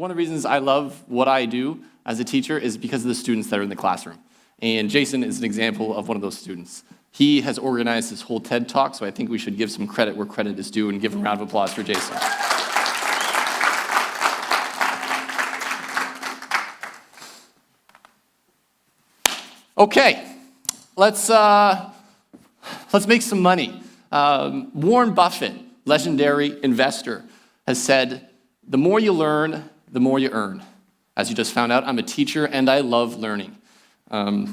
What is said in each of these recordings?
one of the reasons I love what I do as a teacher is because of the students that are in the classroom. And Jason is an example of one of those students. He has organized this whole TED Talk, so I think we should give some credit where credit is due and give a round of applause for Jason. Okay, let's make some money. Warren Buffett, legendary investor, has said, the more you learn, the more you earn. As you just found out, I'm a teacher and I love learning. Not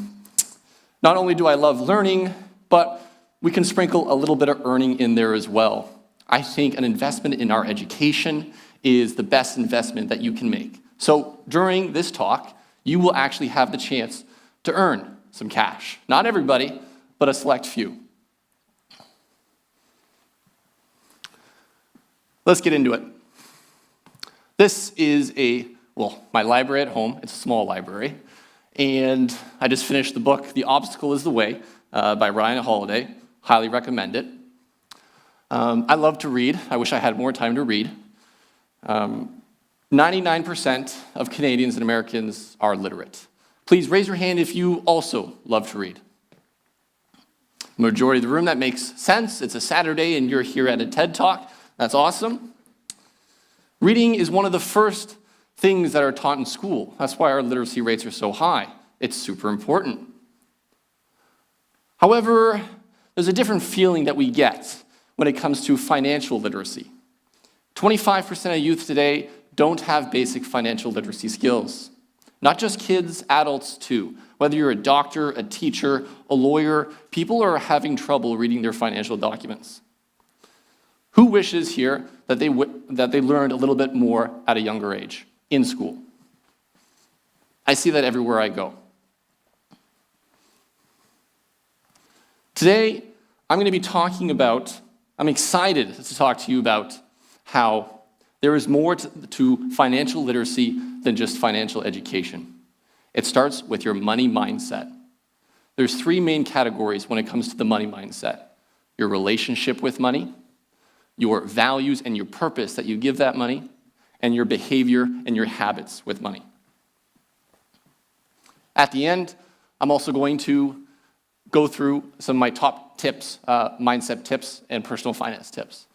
only do I love learning, but we can sprinkle a little bit of earning in there as well. I think an investment in our education is the best investment that you can make. So during this talk, you will actually have the chance to earn some cash. Not everybody, but a select few. Let's get into it. This is my library at home. It's a small library. And I just finished the book, The Obstacle is the Way, by Ryan Holiday. Highly recommend it. I love to read. I wish I had more time to read. 99% of Canadians and Americans are literate. Please raise your hand if you also love to read. Majority of the room, that makes sense. It's a Saturday and you're here at a TED Talk. That's awesome. Reading is one of the first things that are taught in school. That's why our literacy rates are so high. It's super important. However, there's a different feeling that we get when it comes to financial literacy. 25% of youth today don't have basic financial literacy skills. Not just kids, adults too. Whether you're a doctor, a teacher, a lawyer, people are having trouble reading their financial documents. Who wishes here that they learned a little bit more at a younger age in school? I see that everywhere I go. Today, I'm excited to talk to you about how there is more to financial literacy than just financial education. It starts with your money mindset. There's three main categories when it comes to the money mindset: your relationship with money, your values and your purpose that you give that money, and your behavior and your habits with money. At the end, I'm also going to go through some of my top tips, mindset tips and personal finance tips.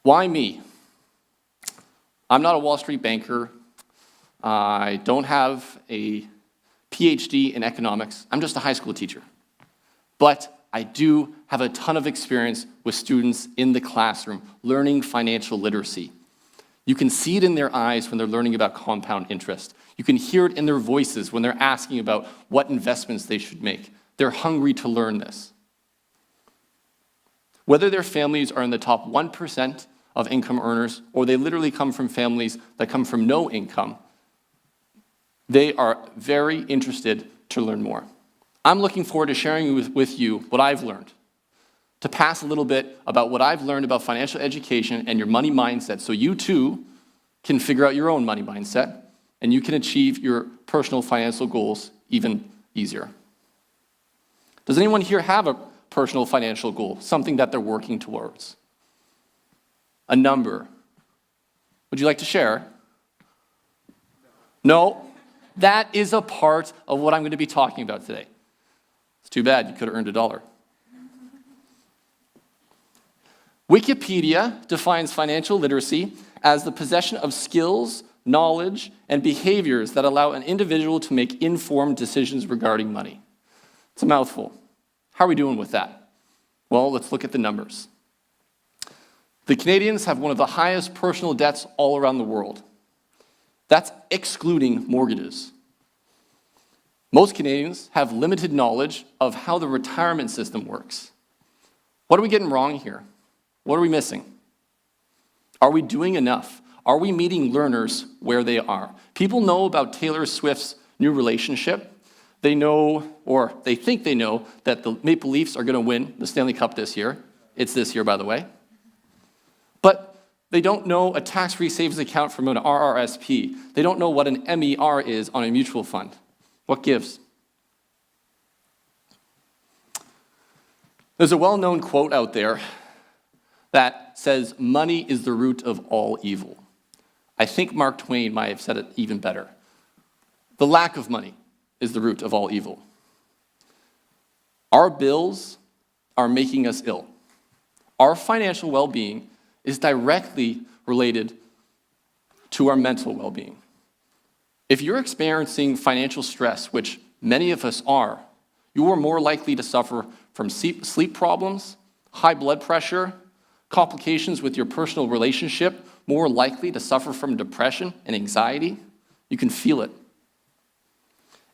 Why me? I'm not a Wall Street banker. I don't have a PhD in economics. I'm just a high school teacher. But I do have a ton of experience with students in the classroom learning financial literacy. You can see it in their eyes when they're learning about compound interest. You can hear it in their voices when they're asking about what investments they should make. They're hungry to learn this. Whether their families are in the top 1% of income earners, or they literally come from families that come from no income, they are very interested to learn more. I'm looking forward to sharing with you what I've learned, to pass a little bit about what I've learned about financial education and your money mindset, so you too can figure out your own money mindset and you can achieve your personal financial goals even easier. Does anyone here have a personal financial goal, something that they're working towards? A number? Would you like to share? No? That is a part of what I'm going to be talking about today. It's too bad, you could have earned $1. Wikipedia defines financial literacy as the possession of skills, knowledge, and behaviors that allow an individual to make informed decisions regarding money. It's a mouthful. How are we doing with that? Well, let's look at the numbers. The Canadians have one of the highest personal debts all around the world. That's excluding mortgages. Most Canadians have limited knowledge of how the retirement system works. What are we getting wrong here? What are we missing? Are we doing enough? Are we meeting learners where they are? People know about Taylor Swift's new relationship. They know, or they think they know, that the Maple Leafs are going to win the Stanley Cup this year. It's this year, by the way. But they don't know a tax-free savings account from an RRSP. They don't know what an MER is on a mutual fund. What gives? There's a well-known quote out there that says money is the root of all evil. I think Mark Twain might have said it even better. The lack of money is the root of all evil. Our bills are making us ill. Our financial well-being is directly related to our mental well-being. If you're experiencing financial stress, which many of us are, you are more likely to suffer from sleep problems, high blood pressure, complications with your personal relationship, more likely to suffer from depression and anxiety. You can feel it.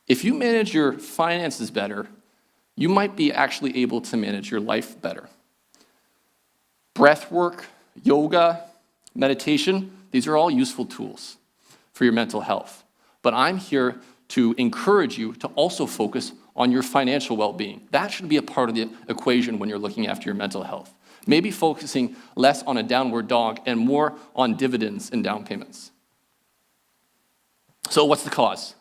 If you manage your finances better, you might be actually able to manage your life better. Breath work, yoga, meditation, these are all useful tools for your mental health. But I'm here to encourage you to also focus on your financial well-being. That should be a part of the equation when you're looking after your mental health. Maybe focusing less on a downward dog and more on dividends and down payments. So what's the cause?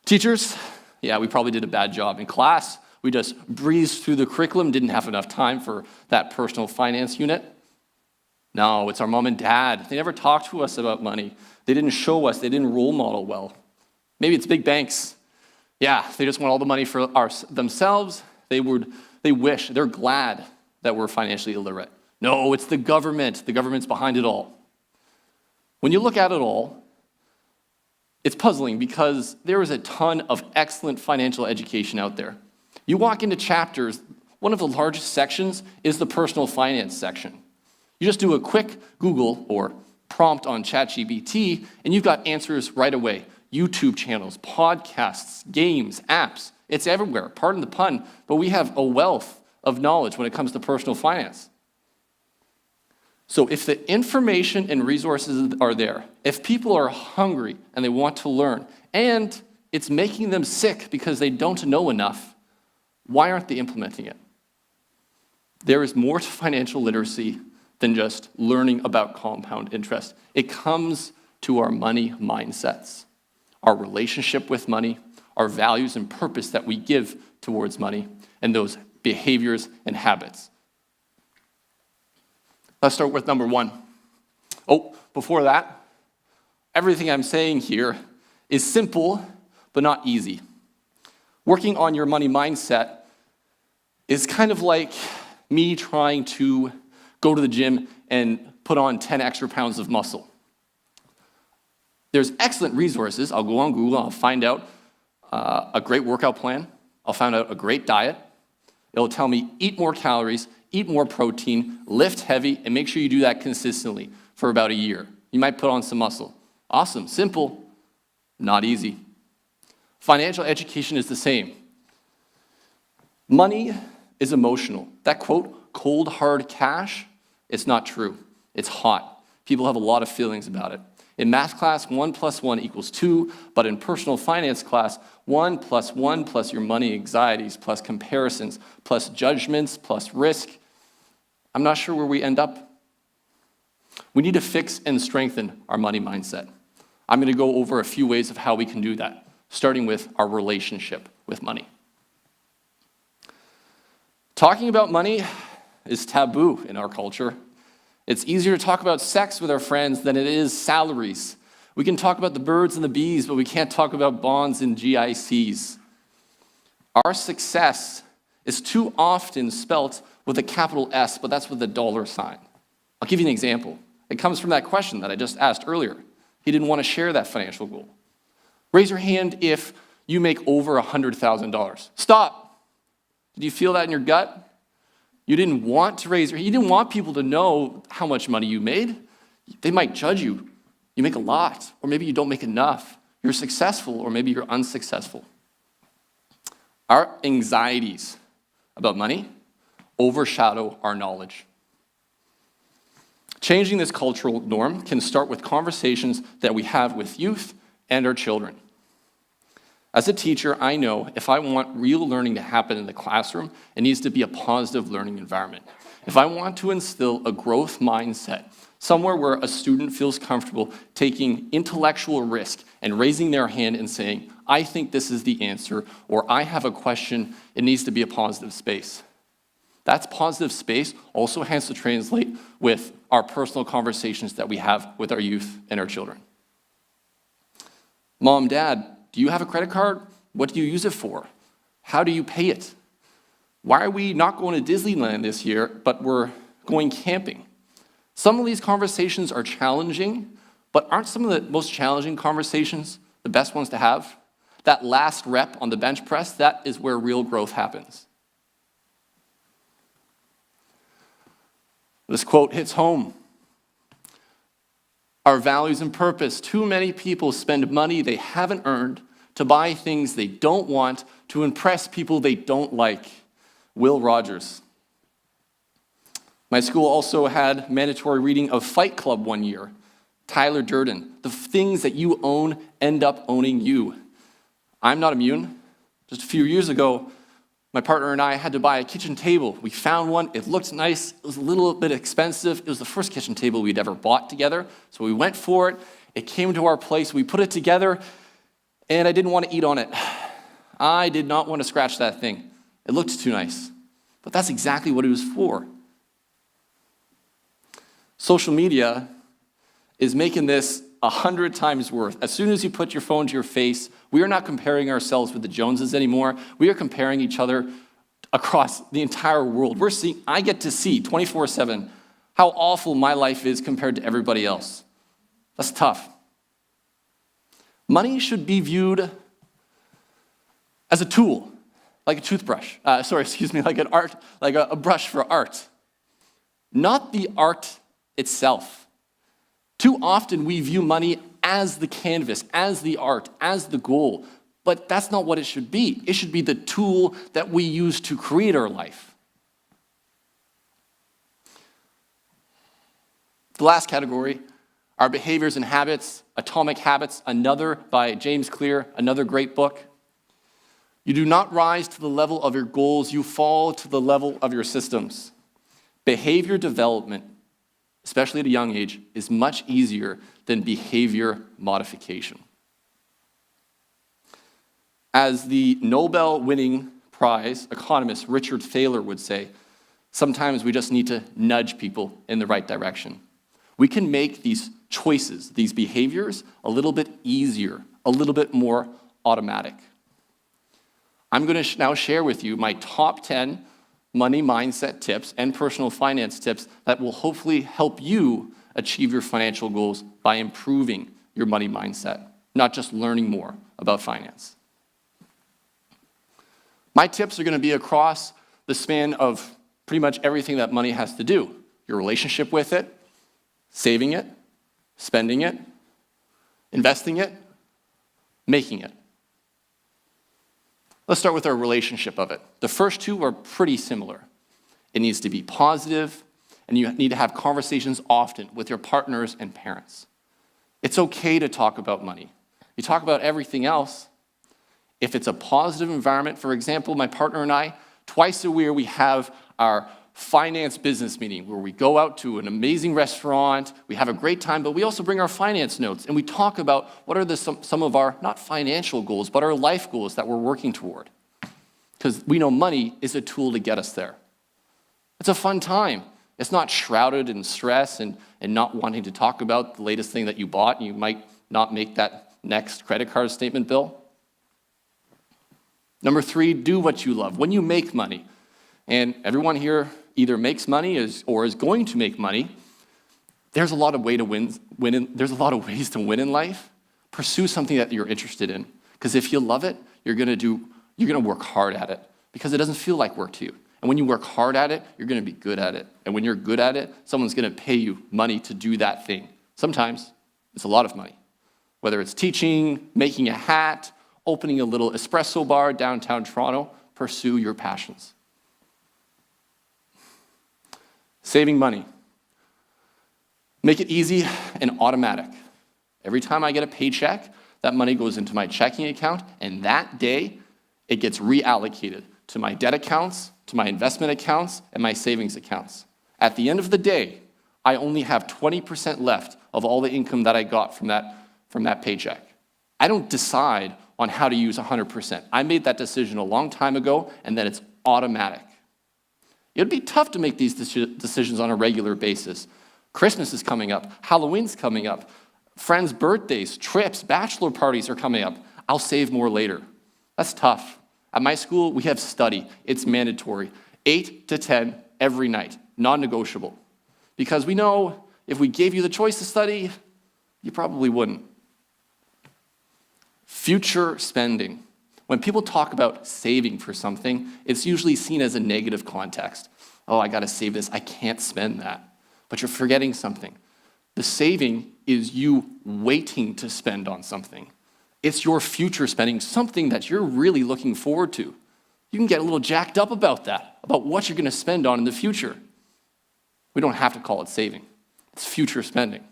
Teachers, yeah, we probably did a bad job in class. We just breezed through the curriculum, didn't have enough time for that personal finance unit. No, it's our mom and dad. They never talked to us about money. They didn't show us, they didn't role model well. Maybe it's big banks. Yeah, they just want all the money for themselves. They're glad that we're financially illiterate. No, it's the government. The government's behind it all. When you look at it all, it's puzzling because there is a ton of excellent financial education out there. You walk into chapters, one of the largest sections is the personal finance section. You just do a quick Google or prompt on ChatGPT, and you've got answers right away. YouTube channels, podcasts, games, apps. It's everywhere, pardon the pun, but we have a wealth of knowledge when it comes to personal finance. So if the information and resources are there, if people are hungry and they want to learn, and it's making them sick because they don't know enough, why aren't they implementing it? There is more to financial literacy than just learning about compound interest. It comes to our money mindsets, our relationship with money, our values and purpose that we give towards money, and those behaviors and habits. Let's start with number one. Oh, before that, everything I'm saying here is simple, but not easy. Working on your money mindset is kind of like me trying to go to the gym and put on 10 extra pounds of muscle. There's excellent resources. I'll go on Google, I'll find out a great workout plan. I'll find out a great diet. It'll tell me eat more calories, eat more protein, lift heavy, and make sure you do that consistently for about a year. You might put on some muscle. Awesome, simple, not easy. Financial education is the same. Money is emotional. That quote, cold hard cash, it's not true. It's hot. People have a lot of feelings about it. In math class, 1 + 1 = 2, but in personal finance class, 1 + 1 plus your money anxieties, plus comparisons, plus judgments, plus risk. I'm not sure where we end up. We need to fix and strengthen our money mindset. I'm going to go over a few ways of how we can do that, starting with our relationship with money. Talking about money is taboo in our culture. It's easier to talk about sex with our friends than it is salaries. We can talk about the birds and the bees, but we can't talk about bonds and GICs. Our success is too often spelt with a capital S, but that's with a $sign. I'll give you an example. It comes from that question that I just asked earlier. He didn't want to share that financial goal. Raise your hand if you make over $100,000. Stop. Did you feel that in your gut? You didn't want to you didn't want people to know how much money you made. They might judge you. You make a lot, or maybe you don't make enough. You're successful, or maybe you're unsuccessful. Our anxieties about money overshadow our knowledge. Changing this cultural norm can start with conversations that we have with youth and our children. As a teacher, I know if I want real learning to happen in the classroom, it needs to be a positive learning environment. If I want to instill a growth mindset, somewhere where a student feels comfortable taking intellectual risk and raising their hand and saying, I think this is the answer, or I have a question, it needs to be a positive space. That's positive space also has to translate with our personal conversations that we have with our youth and our children. Mom, Dad, do you have a credit card? What do you use it for? How do you pay it? Why are we not going to Disneyland this year, but we're going camping? Some of these conversations are challenging, but aren't some of the most challenging conversations the best ones to have? That last rep on the bench press, that is where real growth happens. This quote hits home. Our values and purpose. Too many people spend money they haven't earned to buy things they don't want to impress people they don't like. Will Rogers. My school also had mandatory reading of Fight Club one year. Tyler Durden. The things that you own end up owning you. I'm not immune. Just a few years ago, my partner and I had to buy a kitchen table. We found one. It looked nice. It was a little bit expensive. It was the first kitchen table we'd ever bought together. So we went for it. It came to our place. We put it together, and I didn't want to eat on it. I did not want to scratch that thing. It looked too nice. But that's exactly what it was for. Social media is making this 100 times worse. As soon as you put your phone to your face, we are not comparing ourselves with the Joneses anymore. We are comparing each other across the entire world. I get to see 24/7 how awful my life is compared to everybody else. That's tough. Money should be viewed as a tool, like a toothbrush. Like an art, like a brush for art, not the art itself. Too often we view money as the canvas, as the art, as the goal, but that's not what it should be. It should be the tool that we use to create our life. The last category, our behaviors and habits, Atomic Habits, another by James Clear, another great book. You do not rise to the level of your goals, you fall to the level of your systems. Behavior development, especially at a young age, is much easier than behavior modification. As the Nobel-winning prize economist Richard Thaler would say, sometimes we just need to nudge people in the right direction. We can make these choices, these behaviors, a little bit easier, a little bit more automatic. I'm going to now share with you my top 10 money mindset tips and personal finance tips that will hopefully help you achieve your financial goals by improving your money mindset, not just learning more about finance. My tips are going to be across the span of pretty much everything that money has to do. Your relationship with it, saving it, spending it, investing it, making it. Let's start with our relationship of it. The first two are pretty similar. It needs to be positive, and you need to have conversations often with your partners and parents. It's okay to talk about money. You talk about everything else. If it's a positive environment, for example, my partner and I, twice a year we have our finance business meeting where we go out to an amazing restaurant, we have a great time, but we also bring our finance notes and we talk about what are some of our, not financial goals, but our life goals that we're working toward. Because we know money is a tool to get us there. It's a fun time. It's not shrouded in stress and not wanting to talk about the latest thing that you bought and you might not make that next credit card statement bill. Number 3, do what you love. When you make money, and everyone here either makes money or is going to make money, there's a lot of ways to win in life. Pursue something that you're interested in. Because if you love it, you're gonna work hard at it. Because it doesn't feel like work to you. And when you work hard at it, you're gonna be good at it. And when you're good at it, someone's gonna pay you money to do that thing. Sometimes it's a lot of money. Whether it's teaching, making a hat, opening a little espresso bar downtown Toronto, pursue your passions. Saving money. Make it easy and automatic. Every time I get a paycheck, that money goes into my checking account, and that day, it gets reallocated to my debt accounts, to my investment accounts, and my savings accounts. At the end of the day, I only have 20% left of all the income that I got from that paycheck. I don't decide on how to use 100%. I made that decision a long time ago, and then it's automatic. It'd be tough to make these decisions on a regular basis. Christmas is coming up. Halloween's coming up. Friends' birthdays, trips, bachelor parties are coming up. I'll save more later. That's tough. At my school, we have study. It's mandatory. 8 to 10 every night, non-negotiable. Because we know if we gave you the choice to study, you probably wouldn't. Future spending. When people talk about saving for something, it's usually seen as a negative context. Oh, I gotta save this, I can't spend that. But you're forgetting something. The saving is you waiting to spend on something. It's your future spending, something that you're really looking forward to. You can get a little jacked up about that, about what you're gonna spend on in the future. We don't have to call it saving. It's future spending.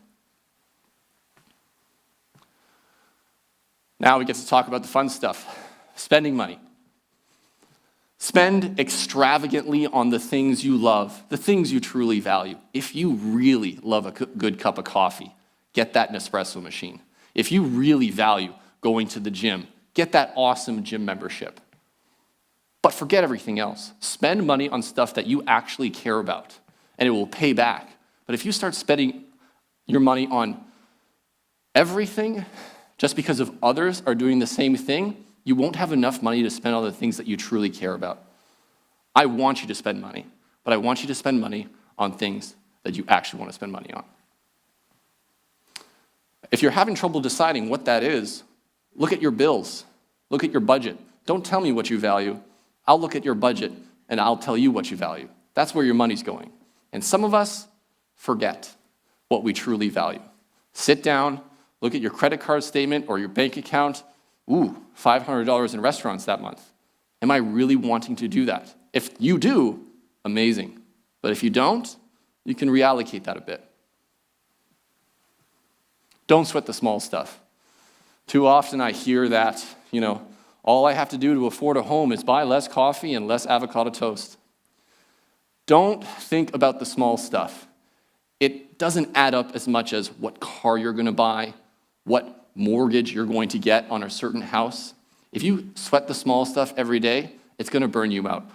Now we get to talk about the fun stuff. Spending money. Spend extravagantly on the things you love, the things you truly value. If you really love a good cup of coffee, get that Nespresso machine. If you really value going to the gym, get that awesome gym membership. But forget everything else. Spend money on stuff that you actually care about, and it will pay back. But if you start spending your money on everything just because of others are doing the same thing, you won't have enough money to spend on the things that you truly care about. I want you to spend money, but I want you to spend money on things that you actually want to spend money on. If you're having trouble deciding what that is, look at your bills. Look at your budget. Don't tell me what you value. I'll look at your budget and I'll tell you what you value. That's where your money's going. And some of us forget what we truly value. Sit down, look at your credit card statement or your bank account. Ooh, $500 in restaurants that month. Am I really wanting to do that? If you do, amazing. But if you don't, you can reallocate that a bit. Don't sweat the small stuff. Too often I hear that, all I have to do to afford a home is buy less coffee and less avocado toast. Don't think about the small stuff. It doesn't add up as much as what car you're going to buy, what mortgage you're going to get on a certain house. If you sweat the small stuff every day, it's going to burn you out.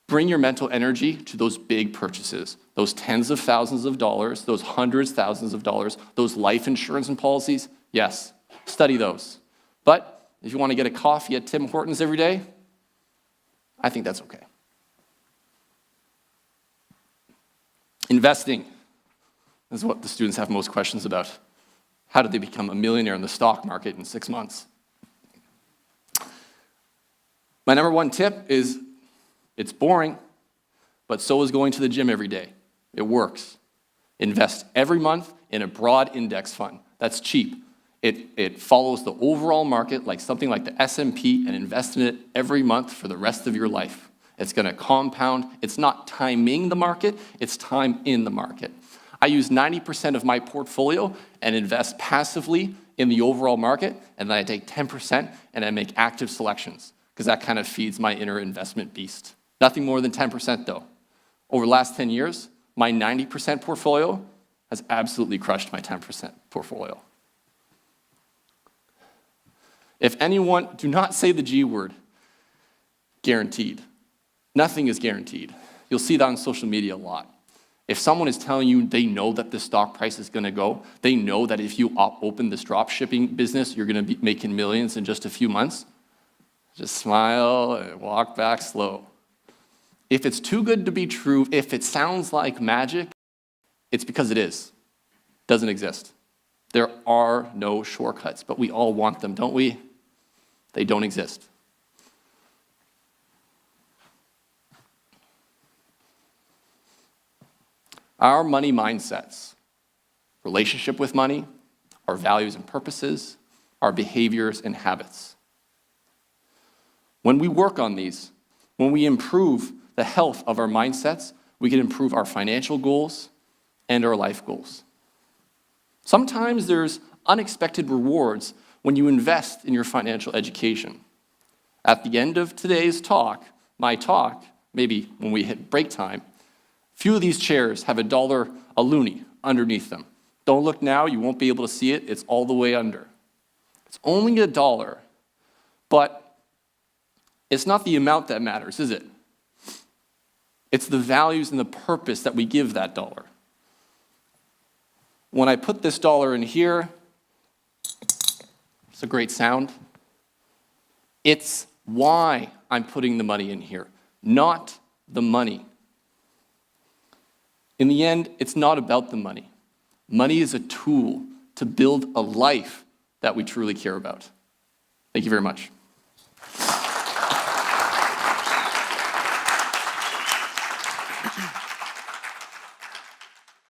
Bring your mental energy to those big purchases, those tens of thousands of dollars, those hundreds of thousands of dollars, those life insurance and policies. Yes, study those. But if you want to get a coffee at Tim Hortons every day, I think that's okay. Investing is what the students have most questions about. How did they become a millionaire in the stock market in 6 months? My number one tip is, it's boring, but so is going to the gym every day. It works. Invest every month in a broad index fund. That's cheap. It follows the overall market like something like the S&P and invest in it every month for the rest of your life. It's going to compound. It's not timing the market, it's time in the market. I use 90% of my portfolio and invest passively in the overall market, and then I take 10% and I make active selections, because that kind of feeds my inner investment beast. Nothing more than 10% though. Over the last 10 years, my 90% portfolio has absolutely crushed my 10% portfolio. If anyone, do not say the G word, guaranteed. Nothing is guaranteed. You'll see that on social media a lot. If someone is telling you they know that the stock price is going to go, they know that if you open this drop shipping business, you're going to be making millions in just a few months, just smile and walk back slow. If it's too good to be true, if it sounds like magic, it's because it is. It doesn't exist. There are no shortcuts, but we all want them, don't we? They don't exist. Our money mindsets, relationship with money, our values and purposes, our behaviors and habits. When we work on these, when we improve the health of our mindsets, we can improve our financial goals and our life goals. Sometimes there's unexpected rewards when you invest in your financial education. At the end of today's talk, my talk, maybe when we hit break time, few of these chairs have $1 a loonie underneath them. Don't look now, you won't be able to see it. It's all the way under. It's only $1, but it's not the amount that matters, is it? It's the values and the purpose that we give that dollar. When I put this dollar in here, it's a great sound. It's why I'm putting the money in here, not the money. In the end, it's not about the money. Money is a tool to build a life that we truly care about. Thank you very much.